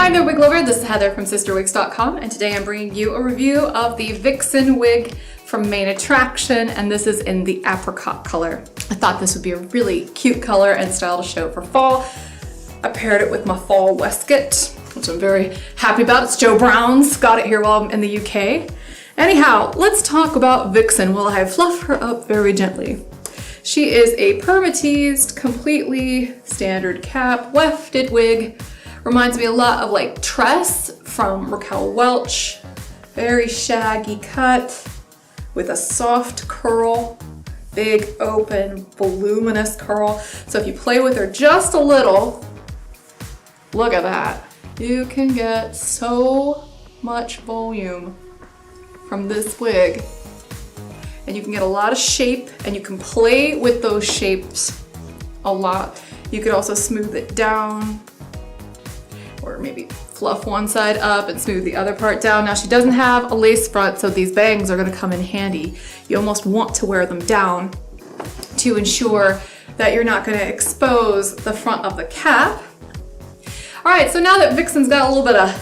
Hi there, wig lover. This is Heather from CysterWigs.com, and today I'm bringing you a review of the Vixen wig from Main Attraction, and this is in the apricot color. I thought this would be a really cute color and style to show for fall. I paired it with my fall waistcoat, which I'm very happy about. It's Joe Brown's. Got it here while I'm in the UK. Anyhow, let's talk about Vixen while I fluff her up very gently. She is a permateased, completely standard cap, wefted wig. Reminds me a lot of like Tress from Raquel Welch. Very shaggy cut with a soft curl, big open voluminous curl. So if you play with her just a little, look at that. You can get so much volume from this wig. And you can get a lot of shape, and you can play with those shapes a lot. You could also smooth it down, or maybe fluff one side up and smooth the other part down. Now she doesn't have a lace front, so these bangs are gonna come in handy. You almost want to wear them down to ensure that you're not gonna expose the front of the cap. All right, so now that Vixen's got a little bit of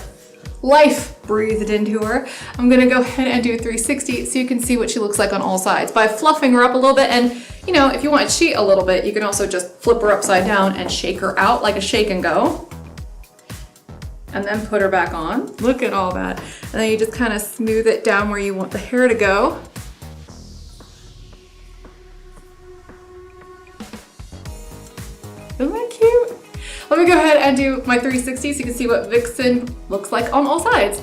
life breathed into her, I'm gonna go ahead and do a 360 so you can see what she looks like on all sides by fluffing her up a little bit. And you know, if you want to cheat a little bit, you can also just flip her upside down and shake her out like a shake and go. And then put her back on. Look at all that. And then you just kind of smooth it down where you want the hair to go. Isn't that cute? Let me go ahead and do my 360 so you can see what Vixen looks like on all sides.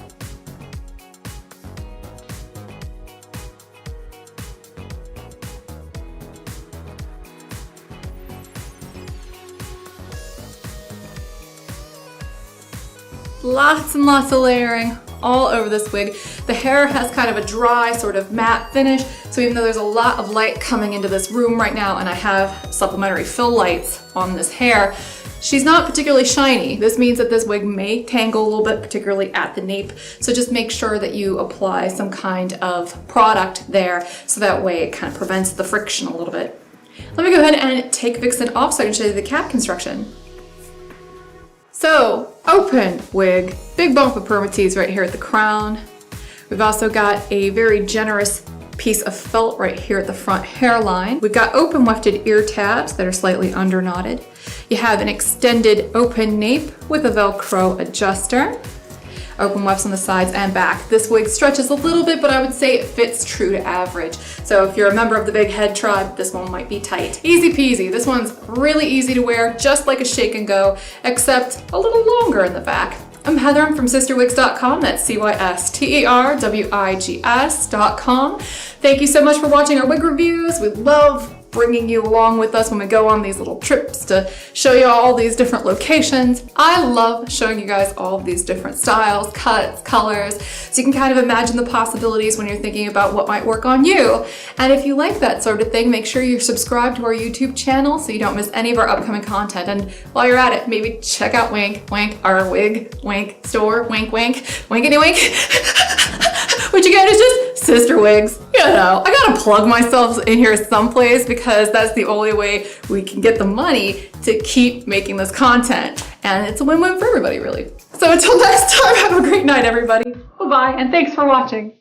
Lots and lots of layering all over this wig. The hair has kind of a dry, sort of matte finish, so even though there's a lot of light coming into this room right now and I have supplementary fill lights on this hair, she's not particularly shiny. This means that this wig may tangle a little bit, particularly at the nape, so just make sure that you apply some kind of product there so that way it kind of prevents the friction a little bit. Let me go ahead and take Vixen off so I can show you the cap construction. So, open wig, big bump of permatease right here at the crown. We've also got a very generous piece of felt right here at the front hairline. We've got open wefted ear tabs that are slightly under knotted. You have an extended open nape with a Velcro adjuster. Open wefts on the sides and back. This wig stretches a little bit, but I would say it fits true to average. So if you're a member of the big head tribe, this one might be tight. Easy peasy. This one's really easy to wear, just like a shake and go, except a little longer in the back. I'm Heather, I'm from CysterWigs.com, that's CysterWigs.com. Thank you so much for watching our wig reviews. We love bringing you along with us when we go on these little trips to show you all these different locations. I love showing you guys all of these different styles, cuts, colors, so you can kind of imagine the possibilities when you're thinking about what might work on you. And if you like that sort of thing, make sure you're subscribed to our YouTube channel so you don't miss any of our upcoming content. And while you're at it, maybe check out our wig store, winkety wink. What you get is just CysterWigs. You know, I gotta plug myself in here someplace because that's the only way we can get the money to keep making this content. And it's a win-win for everybody, really. So until next time, have a great night, everybody. Bye-bye, and thanks for watching.